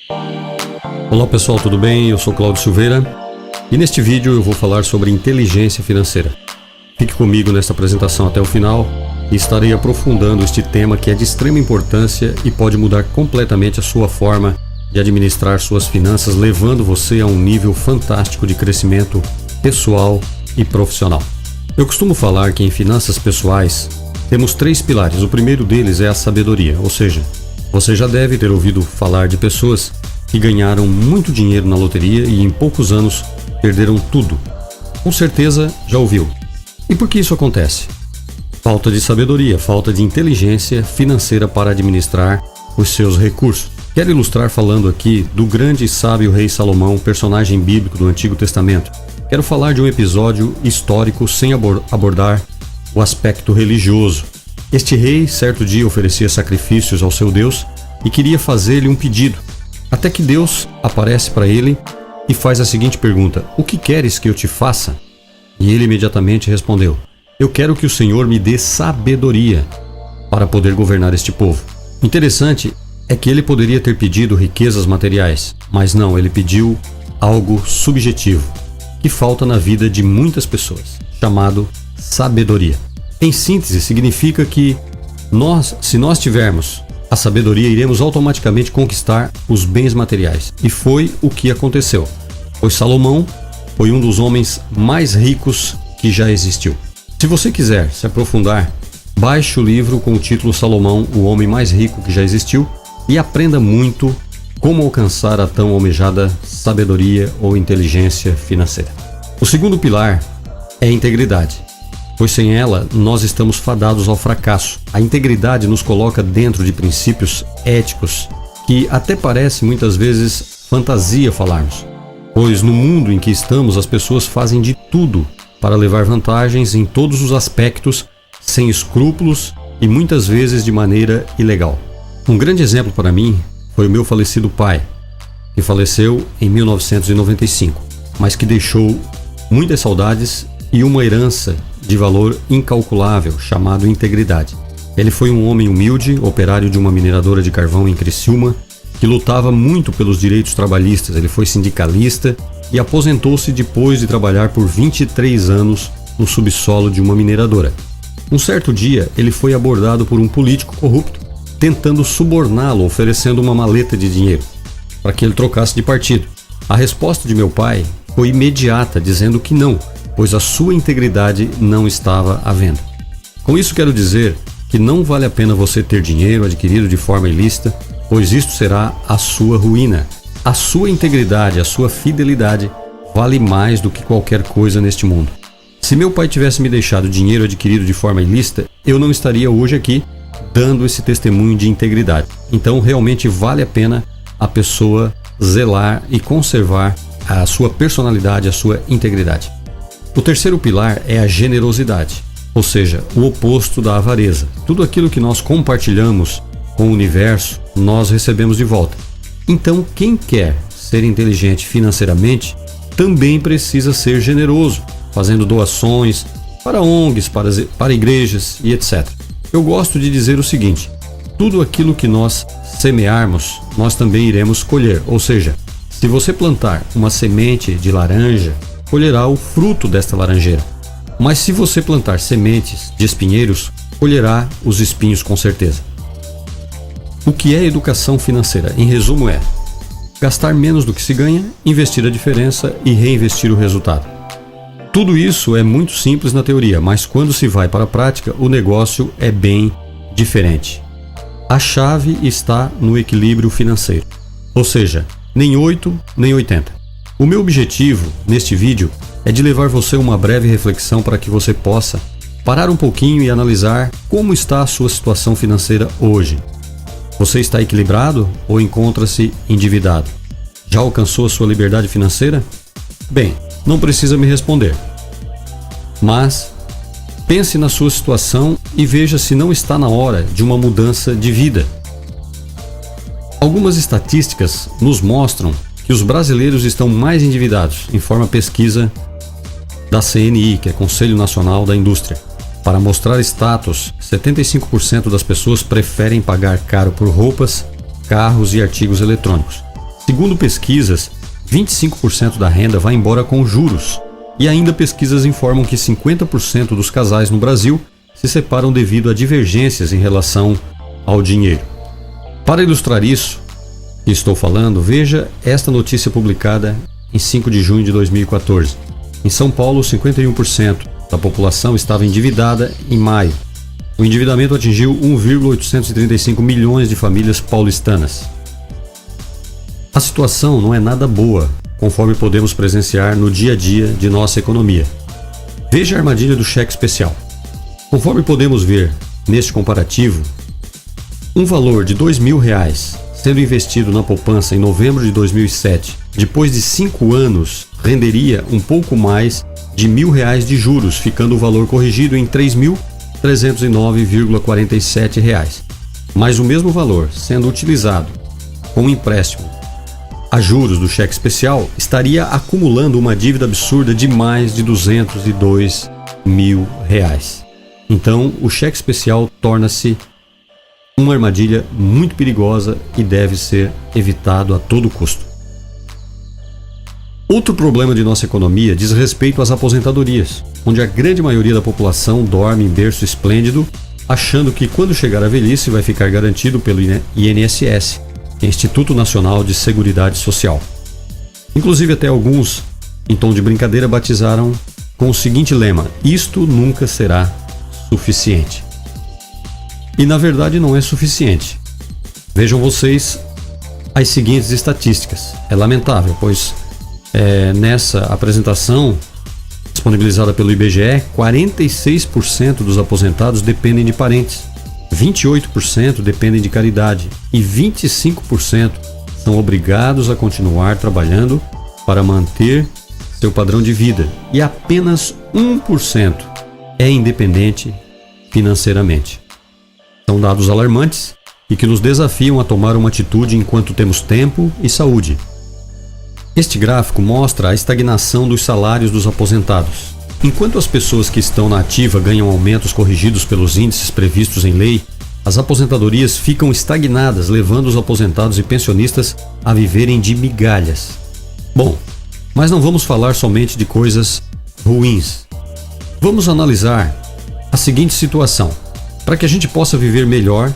Olá pessoal, tudo bem? Eu sou Cláudio Silveira e neste vídeo eu vou falar sobre inteligência financeira. Fique comigo nesta apresentação até o final e estarei aprofundando este tema que é de extrema importância e pode mudar completamente a sua forma de administrar suas finanças, levando você a um nível fantástico de crescimento pessoal e profissional. Eu costumo falar que em finanças pessoais temos 3 pilares. O primeiro deles é a sabedoria, ou seja, você já deve ter ouvido falar de pessoas que ganharam muito dinheiro na loteria e em poucos anos perderam tudo. Com certeza já ouviu. E por que isso acontece? Falta de sabedoria, falta de inteligência financeira para administrar os seus recursos. Quero ilustrar falando aqui do grande e sábio rei Salomão, personagem bíblico do Antigo Testamento. Quero falar de um episódio histórico sem abordar o aspecto religioso. Este rei, certo dia, oferecia sacrifícios ao seu Deus e queria fazer-lhe um pedido. Até que Deus aparece para ele e faz a seguinte pergunta: "O que queres que eu te faça?" E ele imediatamente respondeu: "Eu quero que o Senhor me dê sabedoria para poder governar este povo." Interessante é que ele poderia ter pedido riquezas materiais, mas não, ele pediu algo subjetivo, que falta na vida de muitas pessoas, chamado sabedoria. Em síntese, significa que se nós tivermos a sabedoria, iremos automaticamente conquistar os bens materiais. E foi o que aconteceu, pois Salomão foi um dos homens mais ricos que já existiu. Se você quiser se aprofundar, baixe o livro com o título Salomão, o homem mais rico que já existiu, e aprenda muito como alcançar a tão almejada sabedoria ou inteligência financeira. O segundo pilar é a integridade, pois sem ela nós estamos fadados ao fracasso. A integridade nos coloca dentro de princípios éticos que até parece muitas vezes fantasia falarmos, pois no mundo em que estamos as pessoas fazem de tudo para levar vantagens em todos os aspectos, sem escrúpulos e muitas vezes de maneira ilegal. Um grande exemplo para mim foi o meu falecido pai, que faleceu em 1995, mas que deixou muitas saudades e uma herança de valor incalculável, chamado integridade. Ele foi um homem humilde, operário de uma mineradora de carvão em Criciúma, que lutava muito pelos direitos trabalhistas. Ele foi sindicalista e aposentou-se depois de trabalhar por 23 anos no subsolo de uma mineradora. Um certo dia, ele foi abordado por um político corrupto, tentando suborná-lo, oferecendo uma maleta de dinheiro para que ele trocasse de partido. A resposta de meu pai foi imediata, dizendo que não, pois a sua integridade não estava à venda. Com isso quero dizer que não vale a pena você ter dinheiro adquirido de forma ilícita, pois isto será a sua ruína. A sua integridade, a sua fidelidade vale mais do que qualquer coisa neste mundo. Se meu pai tivesse me deixado dinheiro adquirido de forma ilícita, eu não estaria hoje aqui dando esse testemunho de integridade. Então realmente vale a pena a pessoa zelar e conservar a sua personalidade, a sua integridade. O terceiro pilar é a generosidade, ou seja, o oposto da avareza. Tudo aquilo que nós compartilhamos com o universo, nós recebemos de volta. Então, quem quer ser inteligente financeiramente também precisa ser generoso, fazendo doações para ONGs, para igrejas e etc. Eu gosto de dizer o seguinte: tudo aquilo que nós semearmos, nós também iremos colher. Ou seja, se você plantar uma semente de laranja, colherá o fruto desta laranjeira. Mas se você plantar sementes de espinheiros, colherá os espinhos com certeza. O que é educação financeira? Em resumo é gastar menos do que se ganha, investir a diferença e reinvestir o resultado. Tudo isso é muito simples na teoria, mas quando se vai para a prática, o negócio é bem diferente. A chave está no equilíbrio financeiro, ou seja, nem 8 nem 80. O meu objetivo neste vídeo é de levar você a uma breve reflexão para que você possa parar um pouquinho e analisar como está a sua situação financeira hoje. Você está equilibrado ou encontra-se endividado? Já alcançou a sua liberdade financeira? Bem, não precisa me responder, mas pense na sua situação e veja se não está na hora de uma mudança de vida. Algumas estatísticas nos mostram que os brasileiros estão mais endividados, informa a pesquisa da CNI, que é Conselho Nacional da Indústria. Para mostrar status, 75% das pessoas preferem pagar caro por roupas, carros e artigos eletrônicos. Segundo pesquisas, 25% da renda vai embora com juros. E ainda pesquisas informam que 50% dos casais no Brasil se separam devido a divergências em relação ao dinheiro. Para ilustrar isso que estou falando, veja esta notícia publicada em 5 de junho de 2014. Em São Paulo, 51% da população estava endividada em maio. O endividamento atingiu 1,835 milhões de famílias paulistanas. A situação não é nada boa, conforme podemos presenciar no dia a dia de nossa economia. Veja a armadilha do cheque especial. Conforme podemos ver neste comparativo, um valor de R$2.000 sendo investido na poupança em novembro de 2007, depois de 5 anos, renderia um pouco mais de R$1.000 de juros, ficando o valor corrigido em R$3.309,47. Mas o mesmo valor, sendo utilizado com empréstimo a juros do cheque especial, estaria acumulando uma dívida absurda de mais de R$202.000. Então, o cheque especial torna-se uma armadilha muito perigosa e deve ser evitado a todo custo. Outro problema de nossa economia diz respeito às aposentadorias, onde a grande maioria da população dorme em berço esplêndido, achando que quando chegar à velhice vai ficar garantido pelo INSS, Instituto Nacional de Seguridade Social. Inclusive até alguns, em tom de brincadeira, batizaram com o seguinte lema: isto nunca será suficiente. E na verdade não é suficiente. Vejam vocês as seguintes estatísticas. É lamentável, pois nessa apresentação disponibilizada pelo IBGE, 46% dos aposentados dependem de parentes, 28% dependem de caridade e 25% são obrigados a continuar trabalhando para manter seu padrão de vida, e apenas 1% é independente financeiramente. São dados alarmantes e que nos desafiam a tomar uma atitude enquanto temos tempo e saúde. Este gráfico mostra a estagnação dos salários dos aposentados. Enquanto as pessoas que estão na ativa ganham aumentos corrigidos pelos índices previstos em lei, as aposentadorias ficam estagnadas, levando os aposentados e pensionistas a viverem de migalhas. Bom, mas não vamos falar somente de coisas ruins. Vamos analisar a seguinte situação, para que a gente possa viver melhor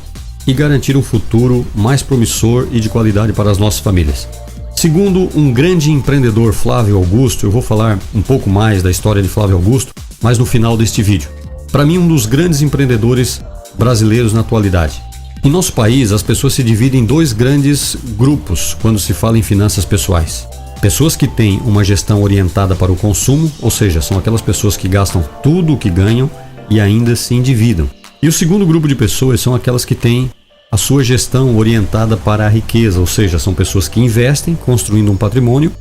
e garantir um futuro mais promissor e de qualidade para as nossas famílias. Segundo um grande empreendedor, Flávio Augusto, eu vou falar um pouco mais da história de Flávio Augusto, mas no final deste vídeo. Para mim, um dos grandes empreendedores brasileiros na atualidade. Em nosso país, as pessoas se dividem em dois grandes grupos quando se fala em finanças pessoais. Pessoas que têm uma gestão orientada para o consumo, ou seja, são aquelas pessoas que gastam tudo o que ganham e ainda se endividam. E o segundo grupo de pessoas são aquelas que têm a sua gestão orientada para a riqueza, ou seja, são pessoas que investem, construindo um patrimônio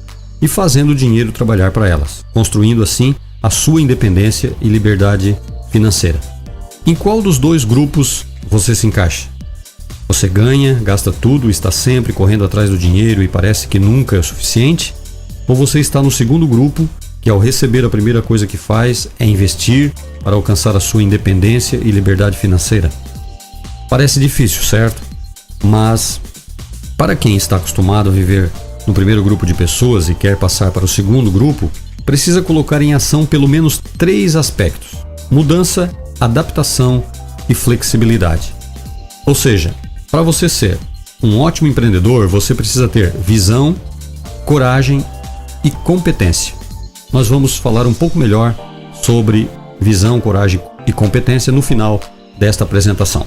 e fazendo o dinheiro trabalhar para elas, construindo assim a sua independência e liberdade financeira. Em qual dos dois grupos você se encaixa? Você ganha, gasta tudo, está sempre correndo atrás do dinheiro e parece que nunca é o suficiente? Ou você está no segundo grupo, que ao receber a primeira coisa que faz é investir para alcançar a sua independência e liberdade financeira? Parece difícil, certo? Mas para quem está acostumado a viver no primeiro grupo de pessoas e quer passar para o segundo grupo, precisa colocar em ação pelo menos 3 aspectos: mudança, adaptação e flexibilidade. Ou seja, para você ser um ótimo empreendedor, você precisa ter visão, coragem e competência. Nós vamos falar um pouco melhor sobre visão, coragem e competência no final desta apresentação.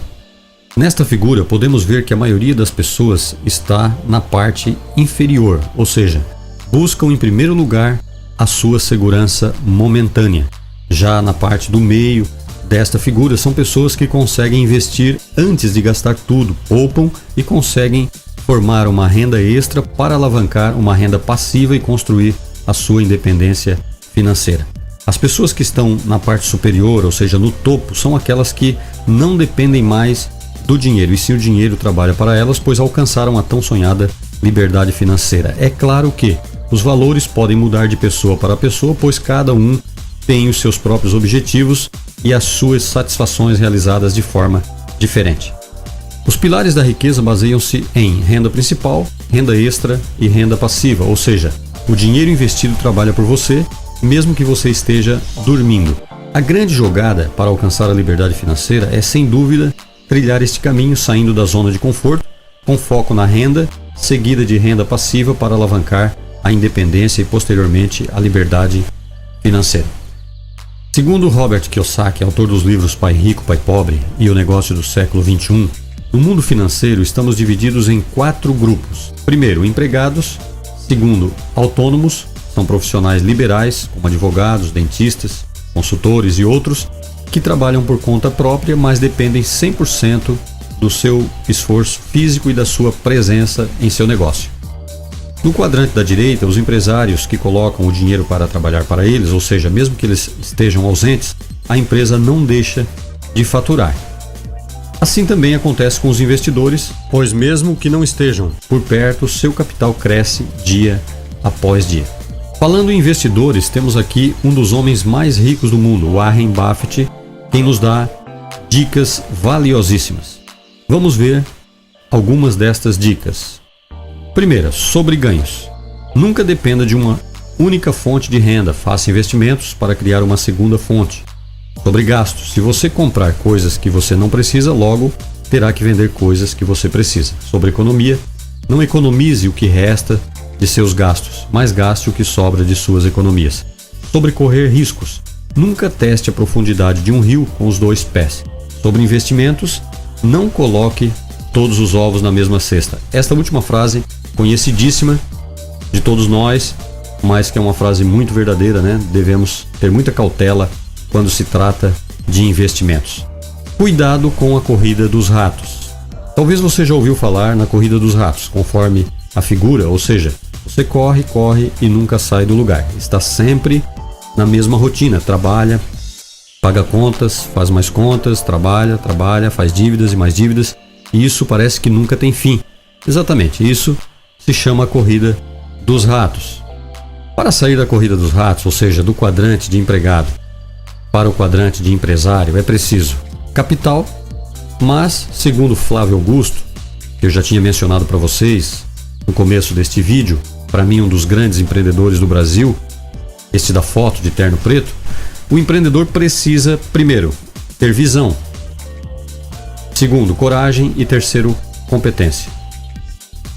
Nesta figura, podemos ver que a maioria das pessoas está na parte inferior, ou seja, buscam em primeiro lugar a sua segurança momentânea. Já na parte do meio desta figura, são pessoas que conseguem investir antes de gastar tudo, poupam e conseguem formar uma renda extra para alavancar uma renda passiva e construir a sua independência financeira. As pessoas que estão na parte superior, ou seja, no topo, são aquelas que não dependem mais do dinheiro, e sim o dinheiro trabalha para elas, pois alcançaram a tão sonhada liberdade financeira. É claro que os valores podem mudar de pessoa para pessoa, pois cada um tem os seus próprios objetivos e as suas satisfações realizadas de forma diferente. Os pilares da riqueza baseiam-se em renda principal, renda extra e renda passiva, ou seja, o dinheiro investido trabalha por você, mesmo que você esteja dormindo. A grande jogada para alcançar a liberdade financeira é, sem dúvida, trilhar este caminho saindo da zona de conforto, com foco na renda, seguida de renda passiva para alavancar a independência e, posteriormente, a liberdade financeira. Segundo Robert Kiyosaki, autor dos livros Pai Rico, Pai Pobre e O Negócio do Século XXI, no mundo financeiro estamos divididos em 4 grupos. Primeiro, empregados. Segundo, autônomos, são profissionais liberais, como advogados, dentistas, consultores e outros, que trabalham por conta própria, mas dependem 100% do seu esforço físico e da sua presença em seu negócio. No quadrante da direita, os empresários que colocam o dinheiro para trabalhar para eles, ou seja, mesmo que eles estejam ausentes, a empresa não deixa de faturar. Assim também acontece com os investidores, pois mesmo que não estejam por perto, seu capital cresce dia após dia. Falando em investidores, temos aqui um dos homens mais ricos do mundo, Warren Buffett, quem nos dá dicas valiosíssimas. Vamos ver algumas destas dicas. Primeira, sobre ganhos. Nunca dependa de uma única fonte de renda, faça investimentos para criar uma segunda fonte. Sobre gastos, se você comprar coisas que você não precisa, logo terá que vender coisas que você precisa. Sobre economia, não economize o que resta de seus gastos, mas gaste o que sobra de suas economias. Sobre correr riscos, nunca teste a profundidade de um rio com os 2 pés. Sobre investimentos, não coloque todos os ovos na mesma cesta. Esta última frase, conhecidíssima de todos nós, mas que é uma frase muito verdadeira, né? Devemos ter muita cautela quando se trata de investimentos. Cuidado com a corrida dos ratos. Talvez você já ouviu falar na corrida dos ratos, conforme a figura, ou seja, você corre, corre e nunca sai do lugar. Está sempre na mesma rotina, trabalha, paga contas, faz mais contas, trabalha, faz dívidas e mais dívidas, e isso parece que nunca tem fim. Exatamente, isso se chama a corrida dos ratos. Para sair da corrida dos ratos, ou seja, do quadrante de empregado para o quadrante de empresário, é preciso capital, mas, segundo Flávio Augusto, que eu já tinha mencionado para vocês no começo deste vídeo, para mim um dos grandes empreendedores do Brasil, este da foto de terno preto, o empreendedor precisa, primeiro, ter visão, segundo, coragem e terceiro, competência.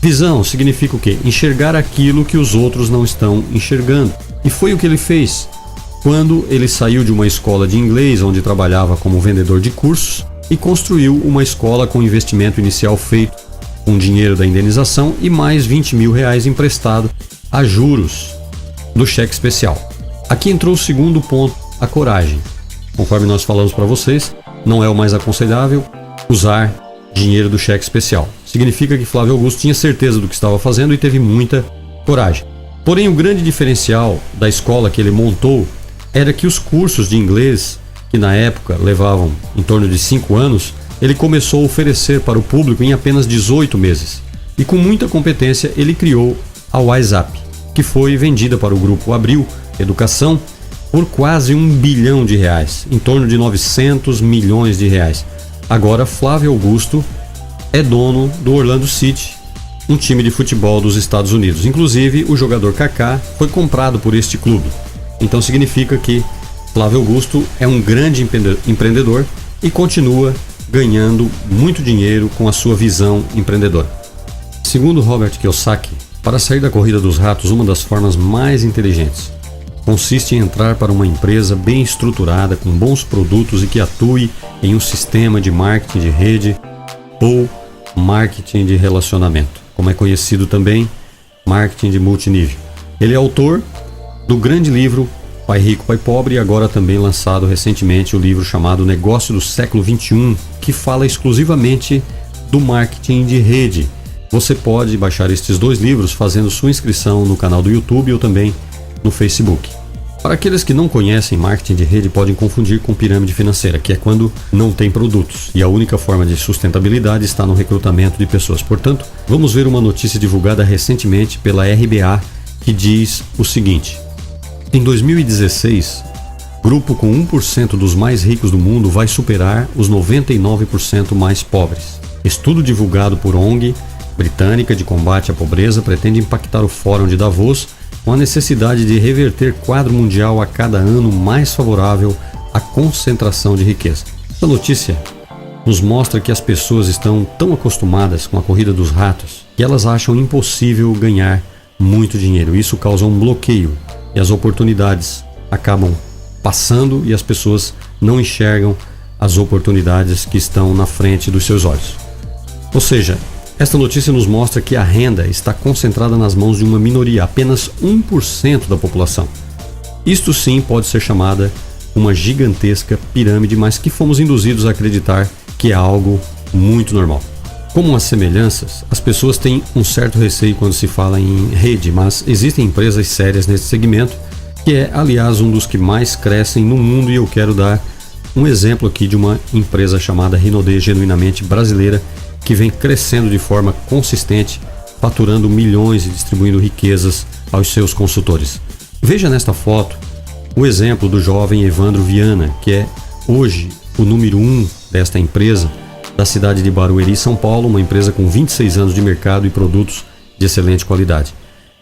Visão significa o quê? Enxergar aquilo que os outros não estão enxergando. E foi o que ele fez quando ele saiu de uma escola de inglês, onde trabalhava como vendedor de cursos, e construiu uma escola com investimento inicial feito com dinheiro da indenização e mais R$20 mil emprestado a juros do cheque especial. Aqui entrou o segundo ponto, a coragem. Conforme nós falamos para vocês, não é o mais aconselhável usar dinheiro do cheque especial. Significa que Flávio Augusto tinha certeza do que estava fazendo e teve muita coragem. Porém, o grande diferencial da escola que ele montou era que os cursos de inglês, que na época levavam em torno de 5 anos, ele começou a oferecer para o público em apenas 18 meses. E com muita competência ele criou a WhatsApp, que foi vendida para o grupo Abril Educação por quase R$1 bilhão, em torno de 900 milhões de reais. Agora Flávio Augusto é dono do Orlando City, um time de futebol dos Estados Unidos. Inclusive o jogador Kaká foi comprado por este clube. Então significa que Flávio Augusto é um grande empreendedor e continua ganhando muito dinheiro com a sua visão empreendedora. Segundo Robert Kiyosaki, para sair da corrida dos ratos, uma das formas mais inteligentes consiste em entrar para uma empresa bem estruturada, com bons produtos e que atue em um sistema de marketing de rede ou marketing de relacionamento, como é conhecido também, marketing de multinível. Ele é autor do grande livro Pai Rico, Pai Pobre, e agora também lançado recentemente o livro chamado Negócio do Século XXI, que fala exclusivamente do marketing de rede. Você pode baixar estes 2 livros fazendo sua inscrição no canal do YouTube ou também no Facebook. Para aqueles que não conhecem, marketing de rede podem confundir com pirâmide financeira, que é quando não tem produtos, e a única forma de sustentabilidade está no recrutamento de pessoas. Portanto, vamos ver uma notícia divulgada recentemente pela RBA que diz o seguinte: em 2016, grupo com 1% dos mais ricos do mundo vai superar os 99% mais pobres. Estudo divulgado por ONG britânica de combate à pobreza pretende impactar o Fórum de Davos com a necessidade de reverter quadro mundial a cada ano mais favorável à concentração de riqueza. Essa notícia nos mostra que as pessoas estão tão acostumadas com a corrida dos ratos que elas acham impossível ganhar muito dinheiro. Isso causa um bloqueio e as oportunidades acabam passando e as pessoas não enxergam as oportunidades que estão na frente dos seus olhos. Ou seja, esta notícia nos mostra que a renda está concentrada nas mãos de uma minoria, apenas 1% da população. Isto sim pode ser chamada uma gigantesca pirâmide, mas que fomos induzidos a acreditar que é algo muito normal. Como as semelhanças, as pessoas têm um certo receio quando se fala em rede, mas existem empresas sérias nesse segmento, que é, aliás, um dos que mais crescem no mundo, e eu quero dar um exemplo aqui de uma empresa chamada Rinode, genuinamente brasileira, que vem crescendo de forma consistente, faturando milhões e distribuindo riquezas aos seus consultores. Veja nesta foto o exemplo do jovem Evandro Viana, que é hoje o número 1 desta empresa, da cidade de Barueri, São Paulo, uma empresa com 26 anos de mercado e produtos de excelente qualidade.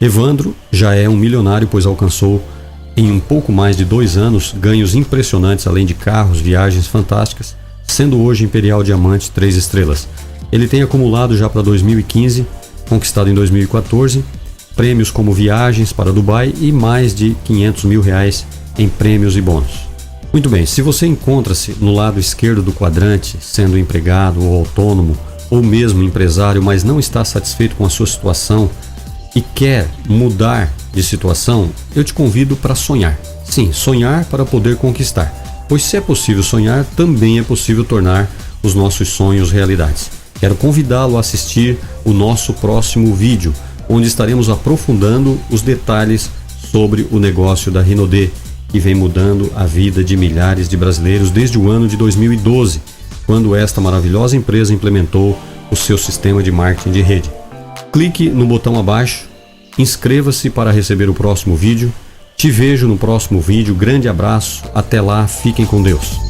Evandro já é um milionário, pois alcançou em um pouco mais de 2 anos ganhos impressionantes, além de carros, viagens fantásticas, sendo hoje Imperial Diamante 3 estrelas. Ele tem acumulado já para 2015, conquistado em 2014, prêmios como viagens para Dubai e mais de R$500 mil em prêmios e bônus. Muito bem, se você encontra-se no lado esquerdo do quadrante, sendo empregado ou autônomo, ou mesmo empresário, mas não está satisfeito com a sua situação e quer mudar de situação, eu te convido para sonhar. Sim, sonhar para poder conquistar. Pois se é possível sonhar, também é possível tornar os nossos sonhos realidades. Quero convidá-lo a assistir o nosso próximo vídeo, onde estaremos aprofundando os detalhes sobre o negócio da Rinode, que vem mudando a vida de milhares de brasileiros desde o ano de 2012, quando esta maravilhosa empresa implementou o seu sistema de marketing de rede. Clique no botão abaixo, inscreva-se para receber o próximo vídeo. Te vejo no próximo vídeo. Grande abraço, até lá, fiquem com Deus.